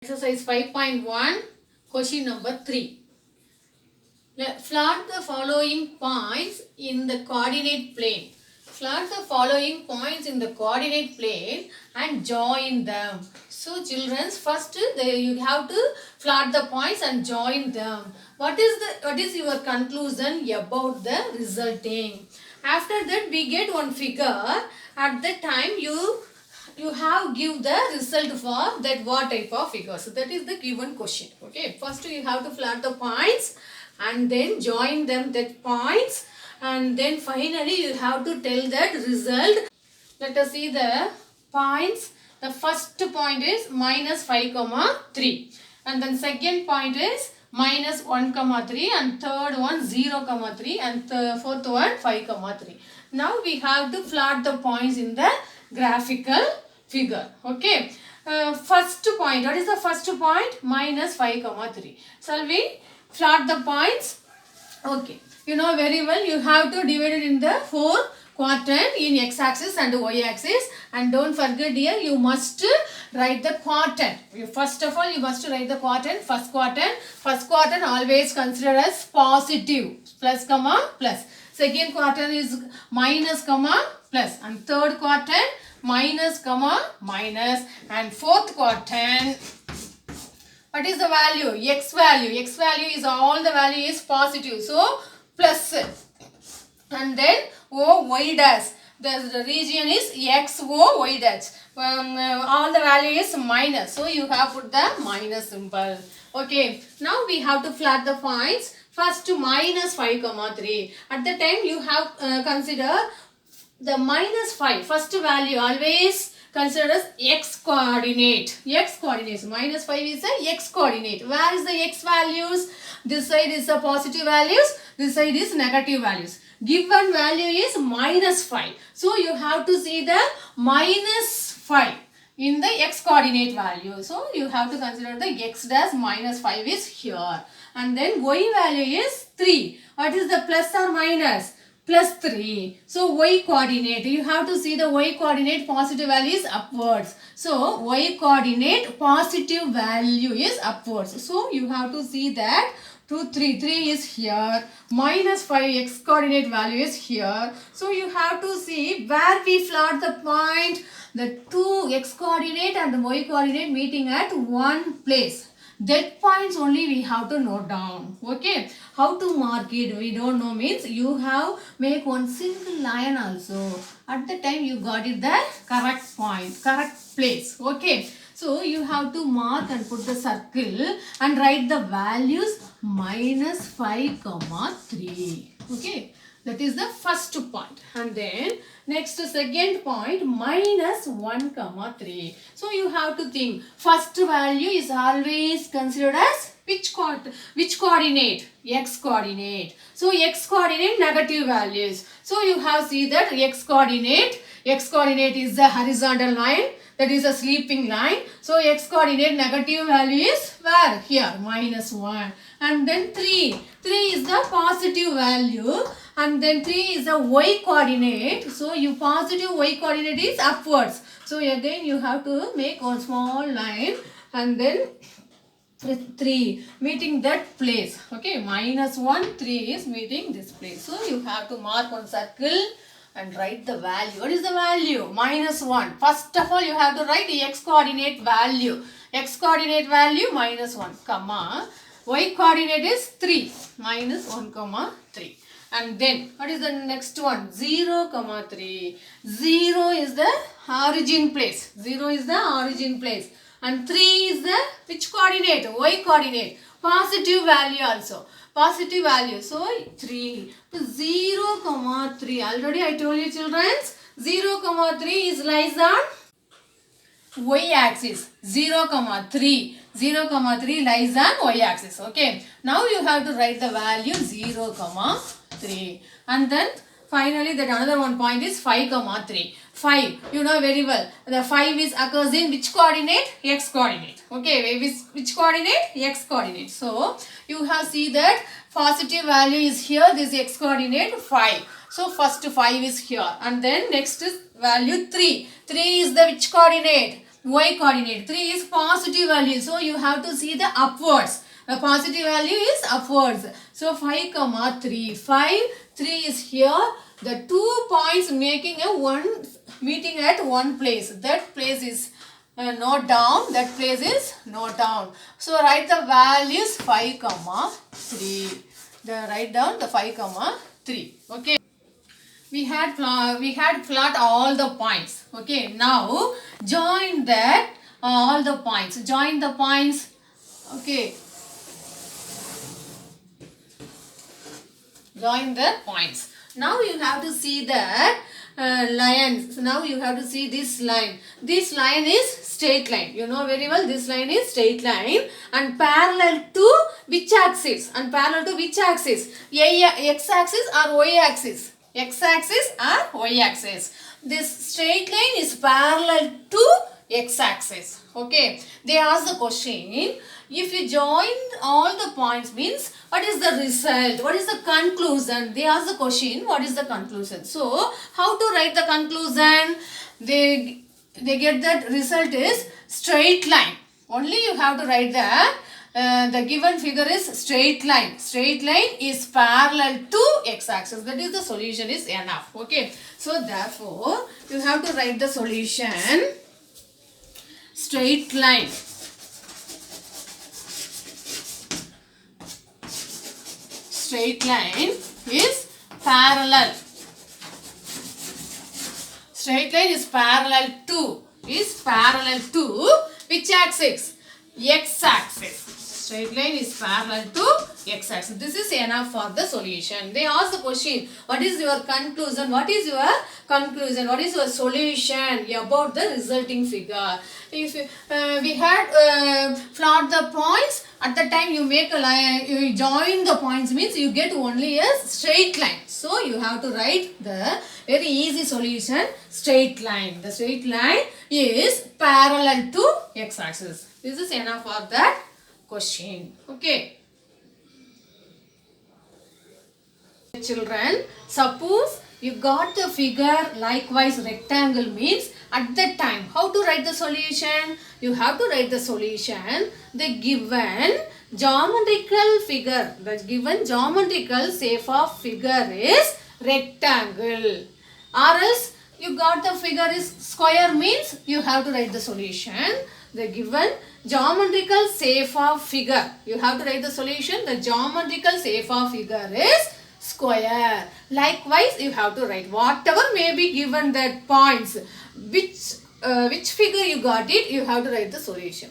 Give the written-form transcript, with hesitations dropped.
Exercise 5.1, question number 3. Plot the following points in the coordinate plane. Plot the following points in the coordinate plane and join them. So children, first you have to plot the points and join them. What is your conclusion about the resulting? After that we get one figure. At that time you have give the result for that what type of figure. So that is the given question. Okay, first you have to plot the points and then join them that points, and then finally you have to tell that result. Let us see the points. The first point is minus 5 comma 3, and then second point is minus 1 comma 3, and third one 0 comma 3, and fourth one 5 comma 3. Now we have to plot the points in the graphical figure. Okay, first point, what is the first point? Minus 5 comma 3. Shall we plot the points? Okay, you know very well, you have to divide it in the 4 quadrant in x-axis and y-axis, and don't forget here you must write the quadrant. First of all you must write the quadrant. First quadrant always considered as positive, plus comma plus. Second quadrant is minus comma plus, and third quadrant minus comma minus, and fourth quadrant, what is the value? X value. X value is all the value is positive, so plus, and then O y dash. The region is X O y dash. All the value is minus, so you have put the minus symbol. Okay, now we have to plot the points. First minus 5 comma 3. At the time you have consider the minus 5 first value always considered as x coordinate. X coordinates. Minus 5 is the x coordinate. Where is the x values? This side is the positive values, this side is negative values. Given value is minus 5. So you have to see the minus 5 in the x coordinate value. So you have to consider the x dash minus 5 is here. And then y value is 3. What is the plus or minus? Plus 3. So y coordinate, you have to see the y coordinate positive value is upwards. So y coordinate positive value is upwards. So you have to see that 2, 3 is here, minus 5 x coordinate value is here. So you have to see where we plot the point, the 2 x coordinate and the y coordinate meeting at one place. That points only we have to note down. Okay, how to mark it we don't know, means you have make one single line also. At the time you got it the correct point, correct place. Okay, so you have to mark and put the circle and write the values minus 5 comma 3. Okay, that is the first point. And then next second point minus 1 comma 3. So you have to think first value is always considered as which coordinate? X coordinate. So x coordinate negative values. So you have see that x coordinate is the horizontal line, that is a sleeping line. So x coordinate negative value is where? Here, minus 1. And then 3 is the positive value, and then 3 is the y coordinate. So you positive y coordinate is upwards. So again you have to make one small line and then 3 meeting that place. Okay, minus 1, 3 is meeting this place. So you have to mark one circle and write the value. What is the value? Minus 1. First of all you have to write the x coordinate value. X coordinate value minus 1 comma y coordinate is 3 minus 1 comma 3. And then what is the next one? 0 comma 3. 0 is the origin place. 0 is the origin place. And 3 is the which coordinate? Y coordinate. Positive value also. Positive value. So 3. 0 comma 3. Already I told you children. 0 comma 3 is lies on y axis. 0 comma 3 lies on y axis. Okay, now you have to write the value 0 comma 3, and then finally that another one point is 5 comma 3. 5, you know very well, the 5 is occurs in which coordinate? X coordinate. Okay, which coordinate? X coordinate. So you have see that positive value is here, this x coordinate 5. So first 5 is here, and then next is value 3. 3 is the which coordinate? Y coordinate. 3 is positive value. So you have to see the upwards. The positive value is upwards. So 5 comma 3. 5, 3 is here. The 2 points making a one meeting at one place. That place is not down. That place is not down. So write the values 5 comma 3. Write down the 5 comma 3. Okay. We had plot all the points. Okay, now join that all the points. Join the points. Okay, join the points. Now you have to see that lines. Now you have to see this line. This line is straight line. You know very well this line is straight line and parallel to which axis? And parallel to which axis? X axis or Y axis? X axis or Y axis. This straight line is parallel to X axis. Okay. They ask the question, if you join all the points means what is the result? What is the conclusion? They ask the question, what is the conclusion? So, how to write the conclusion? They get that result is straight line. Only you have to write the given figure is straight line. Straight line is parallel to x-axis. That is the solution is enough. Okay. So therefore, you have to write the solution. Straight line. Straight line is parallel. Straight line is parallel to which axis? X axis. Straight line is parallel to x axis. This is enough for the solution. They ask the question, what is your conclusion? What is your conclusion? What is your solution about the resulting figure? If we had plot the points, at the time you make a line, you join the points means you get only a straight line. So you have to write the very easy solution, straight line. The straight line is parallel to x-axis. This is enough for that question. Okay. Children, suppose you got the figure likewise rectangle means at that time how to write the solution? You have to write the solution. The given geometrical figure, the given geometrical shape of figure is rectangle. Or else you got the figure is square means you have to write the solution. The given geometrical shape of figure, you have to write the solution. The geometrical shape of figure is square. Likewise, you have to write whatever may be given that points. Which figure you got it, you have to write the solution.